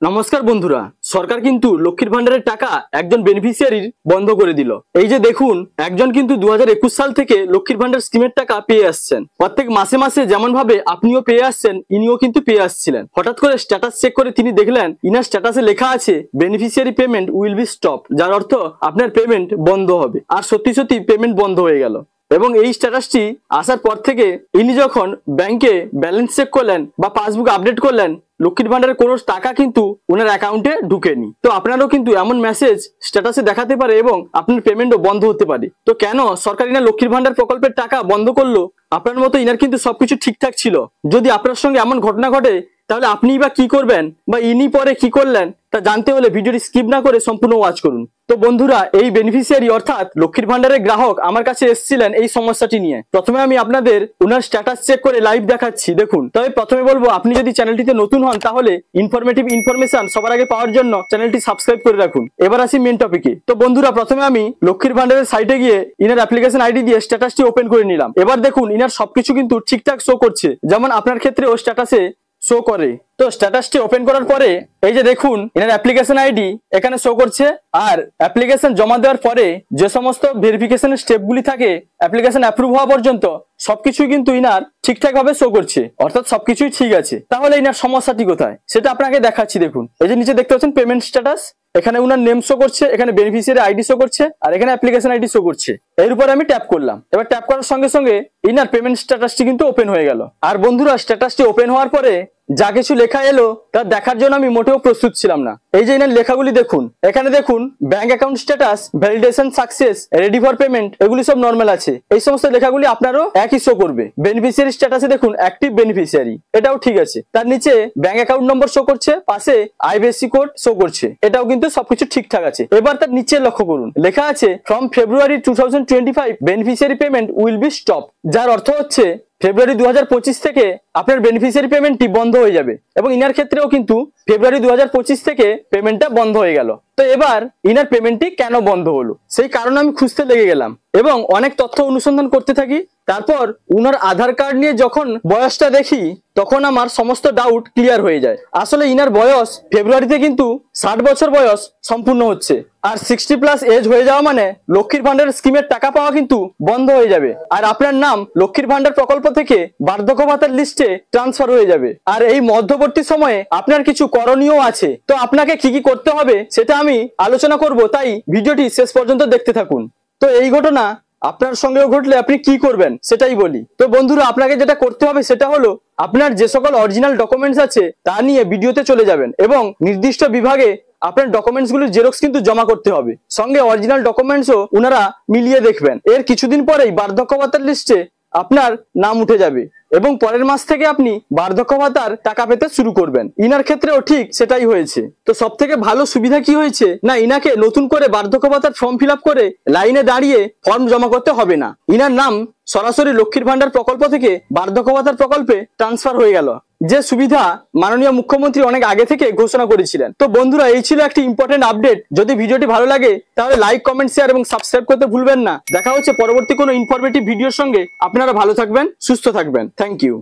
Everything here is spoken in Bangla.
নমস্কার বন্ধুরা, সরকার কিন্তু লক্ষ্মীর ভান্ডারের টাকা একজন বেনিফিশিয়ারির বন্ধ করে দিল। এই যে দেখুন, একজন কিন্তু 2021 সাল থেকে লক্ষ্মীর ভান্ডার স্কিমের টাকা পেয়ে আসছেন। প্রত্যেক মাসে মাসে যেমন ভাবে আপনিও পেয়ে আসছেন, ইনিও কিন্তু পেয়ে আসছিলেন। হঠাৎ করে স্ট্যাটাস চেক করে তিনি দেখলেন ইনার স্ট্যাটাসে লেখা আছে beneficiary payment will be stop, যার অর্থ আপনার পেমেন্ট বন্ধ হবে। আর সত্যি সত্যি পেমেন্ট বন্ধ হয়ে গেল। এবং এই স্ট্যাটাসটি আসার পর থেকে ইনি যখন ব্যাংকে ব্যালেন্স চেক করলেন বা পাসবুক আপডেট করলেন, লক্ষ্মীর ভান্ডারের কোনো টাকা কিন্তু ওনার অ্যাকাউন্টে ঢুকেনি। তো আপনারও কিন্তু এমন মেসেজ স্ট্যাটাসে দেখাতে পারে এবং আপনার পেমেন্টও বন্ধ হতে পারে। তো কেন সরকার ইনার লক্ষ্মীর ভান্ডার প্রকল্পের টাকা বন্ধ করলো? আপনার মতো ইনার কিন্তু সবকিছু ঠিকঠাক ছিল। যদি আপনার সঙ্গে এমন ঘটনা ঘটে তাহলে আপনি বা কি করবেন বা ইনি পরে কি করলেন তা জানতে হলে ভিডিওটি স্কিপ না করে সম্পূর্ণ ওয়াচ করুন। তো বন্ধুরা, এই বেনিফিশিয়ারি অর্থাৎ লক্ষ্মীর ভান্ডারের গ্রাহক আমার কাছে এসেছিলেন এই সমস্যাটি নিয়ে। প্রথমে আমি আপনাদের ওনার স্ট্যাটাস চেক করে লাইভ দেখাচ্ছি, দেখুন। তবে প্রথমে বলবো, আপনি যদি চ্যানেলটিতে নতুন হন তাহলে ইনফরমেটিভ ইনফরমেশন সবার আগে পাওয়ার জন্য চ্যানেলটি সাবস্ক্রাইব করে রাখুন। এবার আসি মেন টপিকে। তো বন্ধুরা, প্রথমে আমি লক্ষ্মীর ভান্ডারের সাইটে গিয়ে ইনার অ্যাপ্লিকেশন আইডি দিয়ে স্ট্যাটাসটি ওপেন করে নিলাম। এবার দেখুন ইনার সবকিছু কিন্তু ঠিকঠাক শো করছে, যেমন আপনার ক্ষেত্রে ও স্ট্যাটাসে শো করে। তো স্ট্যাটাসটি ওপেন করার পরে এই যে দেখুন এনার অ্যাপ্লিকেশন আইডি এখানে শো করছে। আর অ্যাপ্লিকেশন জমা দেওয়ার পরে যে সমস্ত ভেরিফিকেশনের স্টেপগুলি থাকে অ্যাপ্লিকেশন অ্যাপ্রুভ হওয়া পর্যন্ত সবকিছুই কিন্তু ইনার ঠিকঠাক ভাবে শো করছে, অর্থাৎ সবকিছুই ঠিক আছে। তাহলে ইনার সমস্যাটি কোথায় সেটা আপনাকে দেখাচ্ছি। দেখুন, এই যে নিচে দেখতে পাচ্ছেন পেমেন্ট স্ট্যাটাস, এখানে উনার নেম শো করছে, এখানে বেনিফিশিয়ারি আইডি শো করছে, আর এখানে অ্যাপ্লিকেশন আইডি শো করছে। এর উপরে আমি ট্যাপ করলাম। এবার ট্যাপ করার সঙ্গে সঙ্গে ইনার পেমেন্ট স্ট্যাটাসটি কিন্তু ওপেন হয়ে গেল। আর বন্ধুরা, স্ট্যাটাসটি ওপেন হওয়ার পরে যা কিছু লেখা এলো তা দেখার জন্য আমি মোটেও প্রস্তুত ছিলাম না। এই যে ইনার লেখাগুলি দেখুন, এখানে দেখুন bank account status, validation success, ready for payment, এগুলি সব নর্মাল আছে। এই সমস্ত লেখাগুলি আপনারও একই শো করবে। বেনিফিশিয়ারি স্ট্যাটাসে দেখুন অ্যাক্টিভ বেনিফিশিয়ারি, এটাও ঠিক আছে। তার নিচে ব্যাংক অ্যাকাউন্ট নম্বর শো করছে, পাশে আইবিএসসি কোড শো করছে, এটাও কিন্তু সবকিছু ঠিকঠাক আছে। এবার তার নিচে লক্ষ্য করুন, লেখা আছে from February 2025 beneficiary payment will be stop, যার অর্থ হচ্ছে ফেব্রুয়ারি 2025 থেকে আপনার বেনিফিশিয়ারি পেমেন্টটি বন্ধ হয়ে যাবে। এবং ইনার ক্ষেত্রেও কিন্তু ফেব্রুয়ারি 2025 থেকে পেমেন্টটা বন্ধ হয়ে গেল। তো এবার ইনার পেমেন্টটি কেন বন্ধ হলো সেই কারণে আমি খুঁজতে লেগে গেলাম এবং অনেক তথ্য অনুসন্ধান করতে থাকি। তারপর উনার আধার কার্ড নিয়ে যখন বয়সটা দেখি তখন আমার সমস্ত ডাউট ক্লিয়ার হয়ে যায়। আসলে ইনার বয়স ফেব্রুয়ারিতে কিন্তু 60 বছর বয়স সম্পূর্ণ হচ্ছে। আর 60+ এজ হয়ে যাওয়া মানে লক্ষ্মীর ভান্ডার স্কিমের টাকা পাওয়া কিন্তু বন্ধ হয়ে যাবে। আর আপনার নাম লক্ষ্মীর ভান্ডার প্রকল্প থেকে বার্ধক্য ভাতার লিস্টে ট্রান্সফার হয়ে যাবে। আর এই মধ্যবর্তী সময়ে আপনার কিছু করণীয় আছে। তো আপনাকে কি কি করতে হবে সেটা আমি আলোচনা করব, তাই ভিডিওটি শেষ পর্যন্ত দেখতে থাকুন। তো এই ঘটনা আপনার সঙ্গেও ঘটলে আপনি কি করবেন সেটাই বলি। তো বন্ধুরা, আপনাকে যেটা করতে হবে সেটা হলো আপনার যে সকল অরিজিনাল ডকুমেন্টস আছে তা নিয়ে ভিডিওতে চলে যাবেন এবং নির্দিষ্ট বিভাগে আপনার ডকুমেন্টস গুলির জেরক্স কিন্তু জমা করতে হবে। সঙ্গে অরিজিনাল ডকুমেন্টসও উনারা মিলিয়ে দেখবেন। এর কিছুদিন পরেই বার্ধক্য ভাতার লিস্টে আপনার নাম উঠে যাবে এবং পরের মাস থেকে আপনি বার্ধক্য ভাতার টাকা পেতে শুরু করবেন। ইনার ক্ষেত্রেও ঠিক সেটাই হয়েছে। তো সব থেকে ভালো সুবিধা কি হয়েছে না, ইনাকে নতুন করে বার্ধক্য ভাতার ফর্ম ফিল আপ করে লাইনে দাঁড়িয়ে ফর্ম জমা করতে হবে না। ইনার নাম সরাসরি লক্ষ্মীর ভান্ডার প্রকল্প থেকে বার্ধক্য ভাতার প্রকল্পে ট্রান্সফার হয়ে গেল, যে সুবিধা মাননীয় মুখ্যমন্ত্রী অনেক আগে থেকে ঘোষণা করেছিলেন। তো বন্ধুরা, এই ছিল একটি ইম্পর্টেন্ট আপডেট। যদি ভিডিওটি ভালো লাগে তাহলে লাইক, কমেন্ট, শেয়ার এবং সাবস্ক্রাইব করতে ভুলবেন না। দেখা হচ্ছে পরবর্তী কোনো ইনফরমেটিভ ভিডিওর সঙ্গে। আপনারা ভালো থাকবেন, সুস্থ থাকবেন। Thank you.